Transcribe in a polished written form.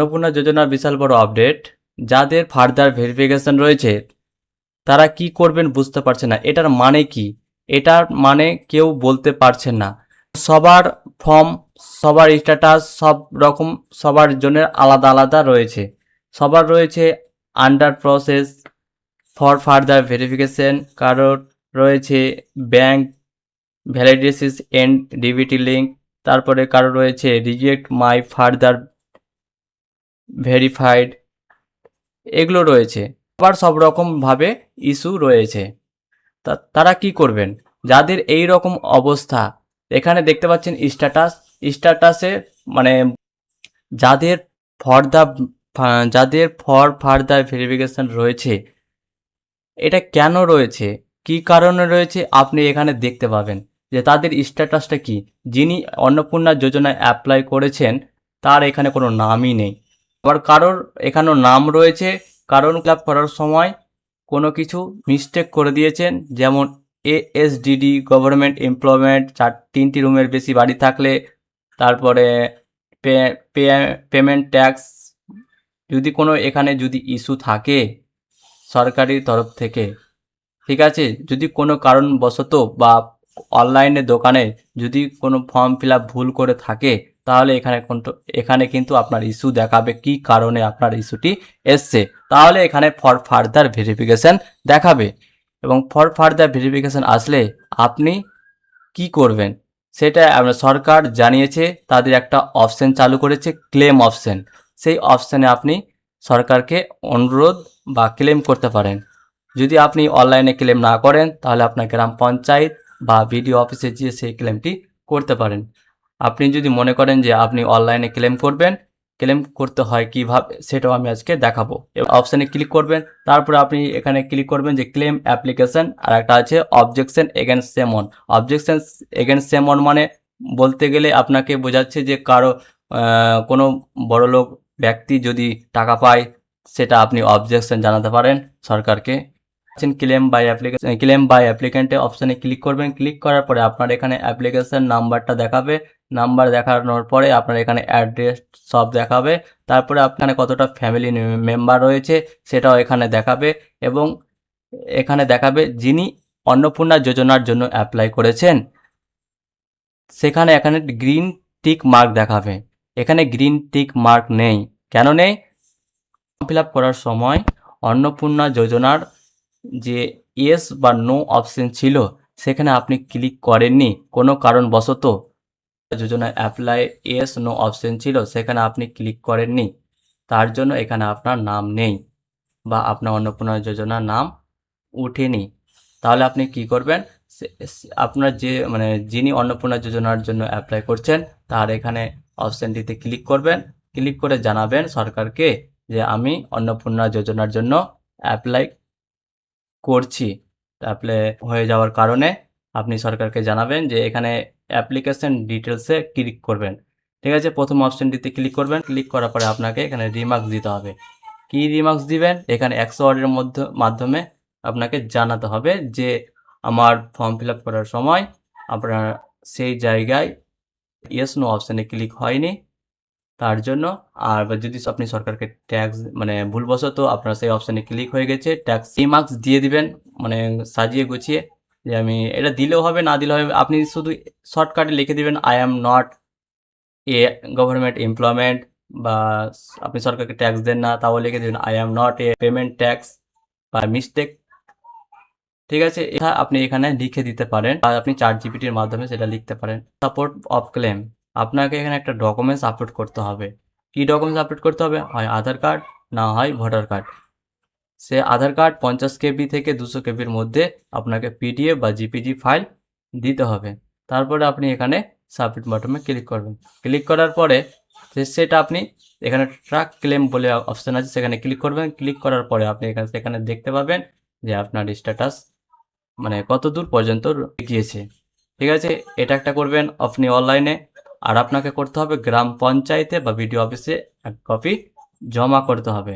অন্নপূর্ণা যোজনার বিশাল বড় আপডেট। যাদের ফার্দার ভেরিফিকেশন রয়েছে তারা কি করবেন বুঝতে পারছে না। এটার মানে কি? এটার মানে কেউ বলতে পারছেন না। সবার ফর্ম, সবার স্ট্যাটাস সব রকম সবার জন্য আলাদা আলাদা রয়েছে। সবার রয়েছে under process for further verification, কারোর রয়েছে bank validation and DBT link, তারপরে কারো রয়েছে রিজেক্ট মাই ফার্দার ভেরিফাইড, এগুলো রয়েছে। আবার সব রকমভাবে ইস্যু রয়েছে। তারা কি করবেন? যাদের এই রকম অবস্থা, এখানে দেখতে পাচ্ছেন স্ট্যাটাসে মানে যাদের ফর দ্য যাদের ফর ফার্দার ভেরিফিকেশন রয়েছে, এটা কেন রয়েছে, কি কারণে রয়েছে আপনি এখানে দেখতে পাবেন যে তাদের স্ট্যাটাসটা কি। যিনি অন্নপূর্ণা যোজনায় অ্যাপ্লাই করেছেন তার এখানে কোনো নামই নেই। আবার কারোর এখানেও নাম রয়েছে, কারণ ফিল আপ করার সময় কোনো কিছু মিস্টেক করে দিয়েছেন, যেমন এএসডিডি গভর্নমেন্ট এমপ্লয়মেন্ট, 3টি রুমের বেশি বাড়ি থাকলে, তারপরে পেমেন্ট ট্যাক্স, যদি কোনো এখানে যদি ইস্যু থাকে সরকারি তরফ থেকে, ঠিক আছে, যদি কোনো কারণবশত বা অনলাইনে দোকানে যদি কোনো ফর্ম ফিল আপ ভুল করে থাকে, তাহলে এখানে কিন্তু আপনার ইস্যু দেখাবে কি কারণে আপনার ইস্যুটি এসছে। তাহলে এখানে ফর ফার্দার ভেরিফিকেশন দেখাবে, এবং ফর ফার্দার ভেরিফিকেশন আসলে আপনি কি করবেন সেটা সরকার জানিয়েছে। তাদের একটা অপশন চালু করেছে, ক্লেম অপশন। সেই অপশানে আপনি সরকারকে অনুরোধ বা ক্লেম করতে পারেন। যদি আপনি অনলাইনে ক্লেম না করেন তাহলে আপনার গ্রাম পঞ্চায়েত বা বিডিও অফিসে গিয়ে সেই ক্লেমটি করতে পারেন। আপনি যদি মনে করেন যে আপনি অনলাইনে ক্লেম করবেন, ক্লেম করতে হয় কিভাবে সেটাও আমি আজকে দেখাবো। অপশানে ক্লিক করবেন, তারপরে আপনি এখানে ক্লিক করবেন যে ক্লেম অ্যাপ্লিকেশন, আর একটা আছে অবজেকশন এগেনস্ট সেমন। অবজেকশন এগেনস্ট সেমন মানে বলতে গেলে আপনাকে বোঝাচ্ছে যে কারো কোনো বড়লোক ব্যক্তি যদি টাকা পায়, সেটা আপনি অবজেকশন জানাতে পারেন সরকারকে। ক্লেম বাই অ্যাপ্লিক্যান্টে অপশানে ক্লিক করবেন। ক্লিক করার পরে আপনার এখানে অ্যাপ্লিকেশন নাম্বারটা দেখাবে। নাম্বার দেখানোর পরে আপনার এখানে অ্যাড্রেস সব দেখাবে। তারপরে আপনার কতটা ফ্যামিলি মেম্বার রয়েছে সেটাও এখানে দেখাবে, এবং এখানে দেখাবে যিনি অন্নপূর্ণা যোজনার জন্য অ্যাপ্লাই করেছেন এখানে গ্রিন টিক মার্ক দেখাবে। এখানে গ্রিন টিক মার্ক নেই। কেন নেই? ফর্ম ফিল আপ করার সময় অন্নপূর্ণা যোজনার যে ইয়েস বা নো অপশন ছিল সেখানে আপনি ক্লিক করেননি কোনো কারণবশত। যোজনায় অ্যাপ্লাই ইয়েস নো অপশন ছিল, সেখানে আপনি ক্লিক করেননি, তার জন্য এখানে আপনার নাম নেই বা আপনার অন্নপূর্ণা যোজনার নাম উঠেনি। তাহলে আপনি কি করবেন? আপনার যিনি অন্নপূর্ণা যোজনার জন্য অ্যাপ্লাই করছেন তার এখানে অপশানটিতে ক্লিক করবেন। ক্লিক করে জানাবেন সরকারকে যে আমি অন্নপূর্ণা যোজনার জন্য অ্যাপ্লাই করছি। অ্যাপ্লাই হয়ে যাওয়ার কারণে আপনি সরকারকে জানাবেন যে এখানে অ্যাপ্লিকেশন ডিটেলসে ক্লিক করবেন। ঠিক আছে, প্রথম অপশানটিতে ক্লিক করবেন। ক্লিক করার পরে আপনাকে এখানে রিমার্কস দিতে হবে। কি রিমার্কস দিবেন? এখানে 100 ওয়ার্ডের মাধ্যমে আপনাকে জানাতে হবে যে আমার ফর্ম ফিল আপ করার সময় আপনার সেই জায়গায় ইয়েস নো অপশানে ক্লিক হয়নি, তার জন্য। আর যদি আপনি সরকারকে ট্যাক্স ভুলবশত আপনার সেই অপশানে ক্লিক হয়ে গেছে, ট্যাক্স রিমার্কস দিয়ে দিবেন সাজিয়ে গুছিয়ে, যে আমি এটা দিলেও হবে না দিলেও হবে। আপনি শুধু শর্টকাটে লিখে দিবেন I am not a government employment, বা আপনি সরকারকে ট্যাক্স দেন না তাও লিখে দেবেন I am not a payment tax বা মিস্টেক। ঠিক আছে, এটা আপনি এখানে লিখে দিতে পারেন, আর আপনি ChatGPT-র মাধ্যমে সেটা লিখতে পারেন। সাপোর্ট অফ ক্লেম, আপনাকে এখানে একটা ডকুমেন্টস আপলোড করতে হবে। কি ডকুমেন্টস আপলোড করতে হবে? হয় আধার কার্ড, না হয় ভোটার কার্ড। সে আধার কার্ড 50 কেবি থেকে 200 কেবির মধ্যে আপনাকে পিডিএফ বা জিপিজি ফাইল দিতে হবে। তারপরে আপনি এখানে সাবমিট বাটনে ক্লিক করবেন। ক্লিক করার পরে সেটা আপনি এখানে ট্র্যাক ক্লেম বলে অপশান আছে, সেখানে ক্লিক করবেন। ক্লিক করার পরে আপনি সেখানে দেখতে পাবেন যে আপনার স্ট্যাটাস কত দূর পর্যন্ত গিয়েছে। ঠিক আছে, এটা একটা করবেন আপনি অনলাইনে। আর আপনাকে করতে হবে গ্রাম পঞ্চায়েতে বা বিডিও অফিসে এক কপি জমা করতে হবে।